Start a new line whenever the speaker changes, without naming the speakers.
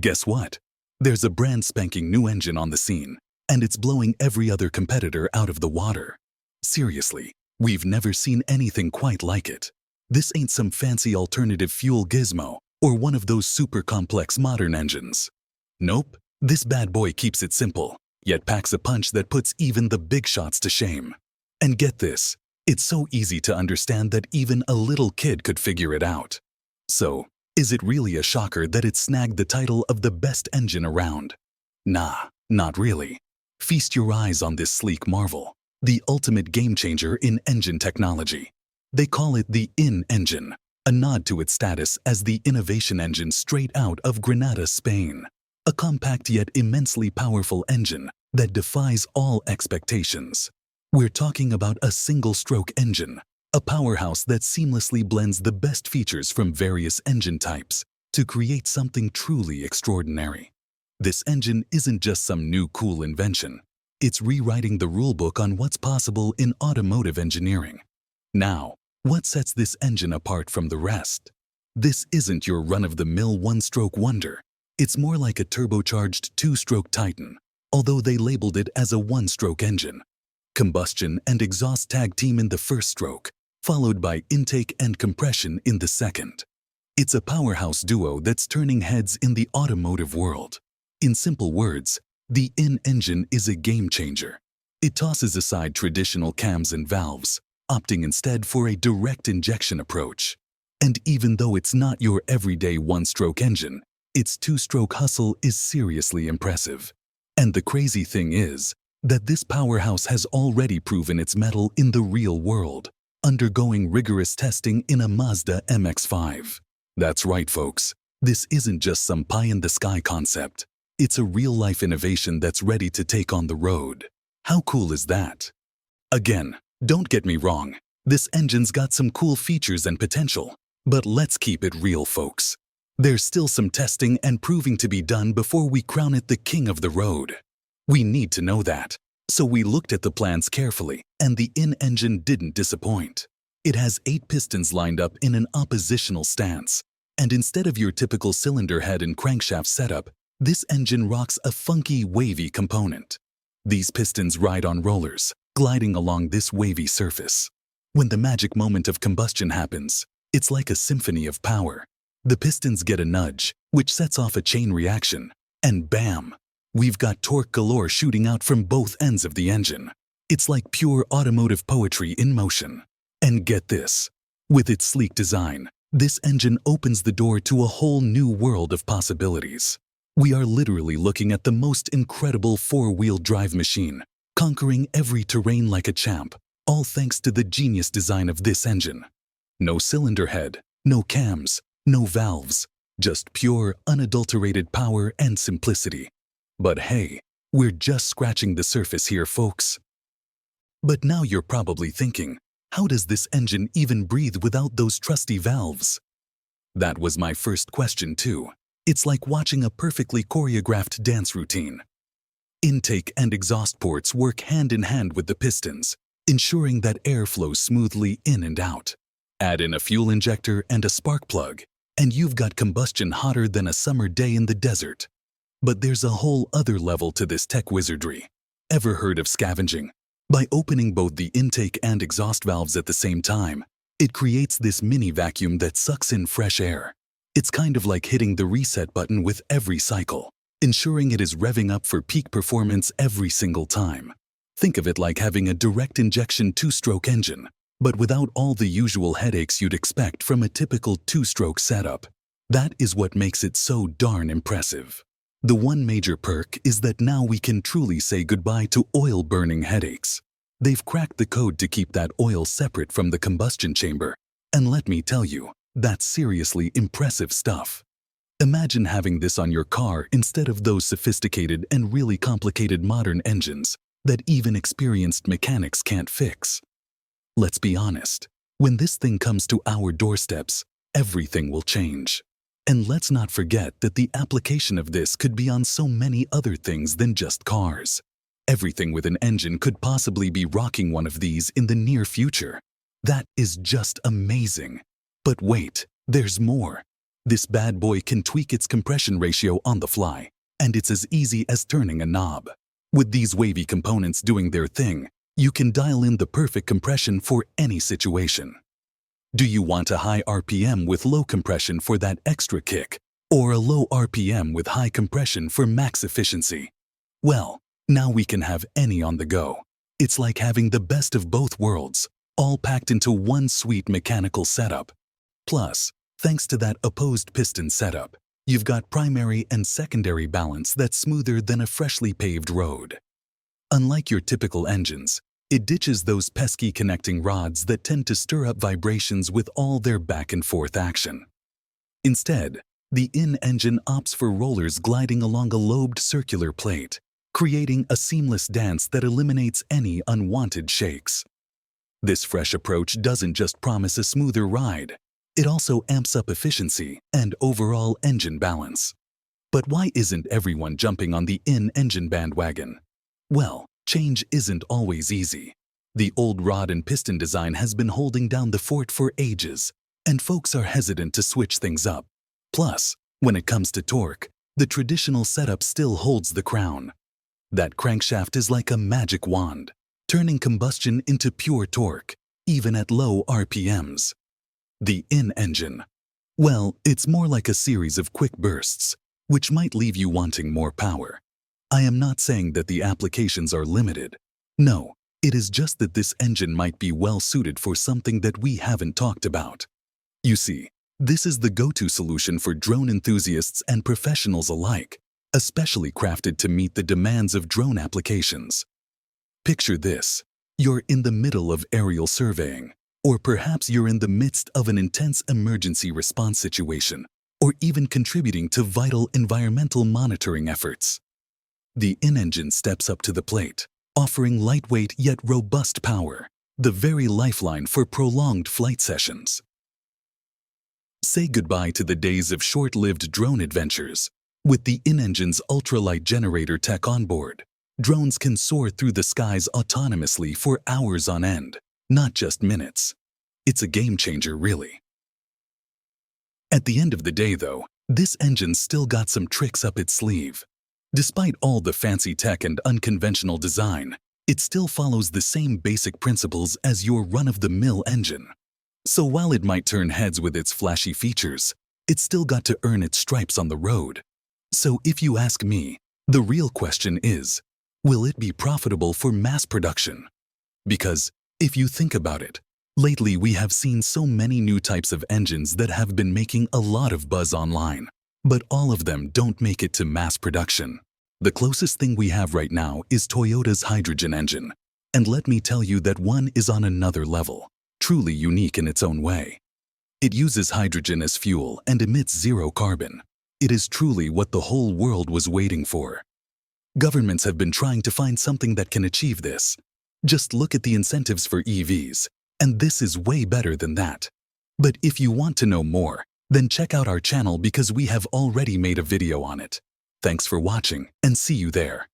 Guess what? There's a brand spanking new engine on the scene, and it's blowing every other competitor out of the water. Seriously, we've never seen anything quite like it. This ain't some fancy alternative fuel gizmo or one of those super complex modern engines. Nope, this bad boy keeps it simple, yet packs a punch that puts even the big shots to shame. And get this, it's so easy to understand that even a little kid could figure it out. So, is it really a shocker that it snagged the title of the best engine around? Nah, not really. Feast your eyes on this sleek marvel, the ultimate game-changer in engine technology. They call it the innengine, a nod to its status as the innovation engine straight out of Granada, Spain. A compact yet immensely powerful engine that defies all expectations. We're talking about a single-stroke engine, a powerhouse that seamlessly blends the best features from various engine types to create something truly extraordinary. This engine isn't just some new cool invention. It's rewriting the rulebook on what's possible in automotive engineering. Now, what sets this engine apart from the rest? This isn't your run-of-the-mill one-stroke wonder. It's more like a turbocharged two-stroke titan, although they labeled it as a one-stroke engine. Combustion and exhaust tag team in the first stroke, followed by intake and compression in the second. It's a powerhouse duo that's turning heads in the automotive world. In simple words, the innengine is a game-changer. It tosses aside traditional cams and valves, opting instead for a direct injection approach. And even though it's not your everyday one-stroke engine, its two-stroke hustle is seriously impressive. And the crazy thing is that this powerhouse has already proven its mettle in the real world, undergoing rigorous testing in a Mazda MX-5. That's right, folks. This isn't just some pie-in-the-sky concept. It's a real-life innovation that's ready to take on the road. How cool is that? Again, don't get me wrong. This engine's got some cool features and potential. But let's keep it real, folks. There's still some testing and proving to be done before we crown it the king of the road. We need to know that. So we looked at the plans carefully, and the innengine didn't disappoint. It has 8 pistons lined up in an oppositional stance. And instead of your typical cylinder head and crankshaft setup, this engine rocks a funky, wavy component. These pistons ride on rollers, gliding along this wavy surface. When the magic moment of combustion happens, it's like a symphony of power. The pistons get a nudge, which sets off a chain reaction, and bam! We've got torque galore shooting out from both ends of the engine. It's like pure automotive poetry in motion. And get this, with its sleek design, this engine opens the door to a whole new world of possibilities. We are literally looking at the most incredible four-wheel drive machine, conquering every terrain like a champ, all thanks to the genius design of this engine. No cylinder head, no cams, no valves, just pure, unadulterated power and simplicity. But hey, we're just scratching the surface here, folks. But now you're probably thinking, how does this engine even breathe without those trusty valves? That was my first question too. It's like watching a perfectly choreographed dance routine. Intake and exhaust ports work hand in hand with the pistons, ensuring that air flows smoothly in and out. Add in a fuel injector and a spark plug, and you've got combustion hotter than a summer day in the desert. But there's a whole other level to this tech wizardry. Ever heard of scavenging? By opening both the intake and exhaust valves at the same time, it creates this mini vacuum that sucks in fresh air. It's kind of like hitting the reset button with every cycle, ensuring it is revving up for peak performance every single time. Think of it like having a direct injection two-stroke engine, but without all the usual headaches you'd expect from a typical two-stroke setup. That is what makes it so darn impressive. The one major perk is that now we can truly say goodbye to oil-burning headaches. They've cracked the code to keep that oil separate from the combustion chamber, and let me tell you, that's seriously impressive stuff. Imagine having this on your car instead of those sophisticated and really complicated modern engines that even experienced mechanics can't fix. Let's be honest, when this thing comes to our doorsteps, everything will change. And let's not forget that the application of this could be on so many other things than just cars. Everything with an engine could possibly be rocking one of these in the near future. That is just amazing. But wait, there's more. This bad boy can tweak its compression ratio on the fly, and it's as easy as turning a knob. With these wavy components doing their thing, you can dial in the perfect compression for any situation. Do you want a high RPM with low compression for that extra kick, or a low RPM with high compression for max efficiency? Well, now we can have any on the go. It's like having the best of both worlds, all packed into one sweet mechanical setup. Plus, thanks to that opposed piston setup, you've got primary and secondary balance that's smoother than a freshly paved road. Unlike your typical engines, it ditches those pesky connecting rods that tend to stir up vibrations with all their back and forth action. Instead, the in-engine opts for rollers gliding along a lobed circular plate, creating a seamless dance that eliminates any unwanted shakes. This fresh approach doesn't just promise a smoother ride, it also amps up efficiency and overall engine balance. But why isn't everyone jumping on the in-engine bandwagon? Well, change isn't always easy. The old rod and piston design has been holding down the fort for ages, and folks are hesitant to switch things up. Plus, when it comes to torque, the traditional setup still holds the crown. That crankshaft is like a magic wand, turning combustion into pure torque, even at low RPMs. The in-engine. Well, it's more like a series of quick bursts, which might leave you wanting more power. I am not saying that the applications are limited. No, it is just that this engine might be well suited for something that we haven't talked about. You see, this is the go-to solution for drone enthusiasts and professionals alike, especially crafted to meet the demands of drone applications. Picture this. You're in the middle of aerial surveying, or perhaps you're in the midst of an intense emergency response situation, or even contributing to vital environmental monitoring efforts. The in-engine steps up to the plate, offering lightweight yet robust power, the very lifeline for prolonged flight sessions. Say goodbye to the days of short-lived drone adventures. With the in-engine's ultralight generator tech on board, drones can soar through the skies autonomously for hours on end, not just minutes. It's a game-changer, really. At the end of the day, though, this engine's still got some tricks up its sleeve. Despite all the fancy tech and unconventional design, it still follows the same basic principles as your run-of-the-mill engine. So while it might turn heads with its flashy features, it's still got to earn its stripes on the road. So if you ask me, the real question is, will it be profitable for mass production? Because, if you think about it, lately we have seen so many new types of engines that have been making a lot of buzz online, but all of them don't make it to mass production. The closest thing we have right now is Toyota's hydrogen engine, and let me tell you that one is on another level, truly unique in its own way. It uses hydrogen as fuel and emits zero carbon. It is truly what the whole world was waiting for. Governments have been trying to find something that can achieve this. Just look at the incentives for EVs, and this is way better than that. But if you want to know more, then check out our channel because we have already made a video on it. Thanks for watching, and see you there.